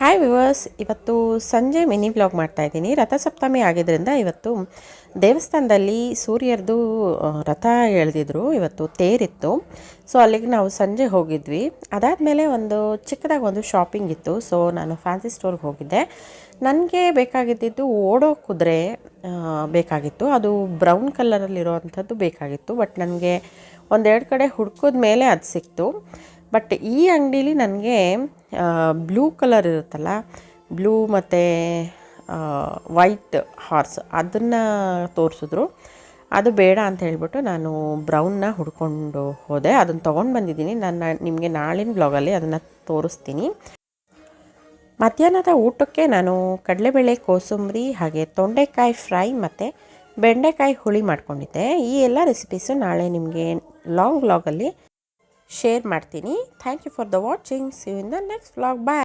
Hi viewers, ಇವತ್ತು ಸಂಜೆ mini vlog ಮಾಡ್ತಾಯಿದ್ದೀನಿ. ರಥಸಪ್ತಮಿ ಆಗಿದ್ದರಿಂದ ಇವತ್ತು ದೇವಸ್ಥಾನದಲ್ಲಿ ಸೂರ್ಯರದು ರಥ ಎಳೆದಿದ್ರು. ಇವತ್ತು ತೇರಿತ್ತು. ಸೊ ಅಲ್ಲಿಗೆ ನಾವು ಸಂಜೆ ಹೋಗಿದ್ವಿ. ಅದಾದಮೇಲೆ ಒಂದು ಚಿಕ್ಕದಾಗಿ ಒಂದು ಶಾಪಿಂಗ್ ಇತ್ತು. ಸೊ ನಾನು ಫ್ಯಾನ್ಸಿ ಸ್ಟೋರ್ಗೆ ಹೋಗಿದ್ದೆ. ನನಗೆ ಬೇಕಾಗಿದ್ದು ಓಡೋ ಕುದುರೆ ಬೇಕಾಗಿತ್ತು. ಅದು ಬ್ರೌನ್ ಕಲರಲ್ಲಿರೋವಂಥದ್ದು ಬೇಕಾಗಿತ್ತು. ಬಟ್ ನನಗೆ ಒಂದೆರಡು ಕಡೆ ಹುಡ್ಕಿದ ಮೇಲೆ ಅದು ಸಿಕ್ತು. ಬಟ್ ಈ ಅಂಗಡೀಲಿ ನನಗೆ ಬ್ಲೂ ಕಲರ್ ಇರುತ್ತಲ್ಲ, ಬ್ಲೂ ಮತ್ತು ವೈಟ್ ಹಾರ್ಸ್ ಅದನ್ನು ತೋರಿಸಿದ್ರು. ಅದು ಬೇಡ ಅಂತ ಹೇಳ್ಬಿಟ್ಟು ನಾನು ಬ್ರೌನ್ನ ಹುಡ್ಕೊಂಡು ಹೋದೆ. ಅದನ್ನು ತೊಗೊಂಡು ಬಂದಿದ್ದೀನಿ. ನಾನು ನಿಮಗೆ ನಾಳಿನ ಬ್ಲಾಗಲ್ಲಿ ಅದನ್ನು ತೋರಿಸ್ತೀನಿ. ಮಧ್ಯಾಹ್ನದ ಊಟಕ್ಕೆ ನಾನು ಕಡಲೆಬೇಳೆ ಕೋಸಂಬರಿ ಹಾಗೆ ತೊಂಡೆಕಾಯಿ ಫ್ರೈ ಮತ್ತು ಬೆಂಡೆಕಾಯಿ ಹುಳಿ ಮಾಡ್ಕೊಂಡಿದ್ದೆ. ಈ ಎಲ್ಲ ರೆಸಿಪೀಸು ನಾಳೆ ನಿಮಗೆ ಲಾಂಗ್ ವ್ಲಾಗಲ್ಲಿ ಶೇರ್ ಮಾಡ್ತೀನಿ. Thank you for the watching. See you in the next vlog. Bye.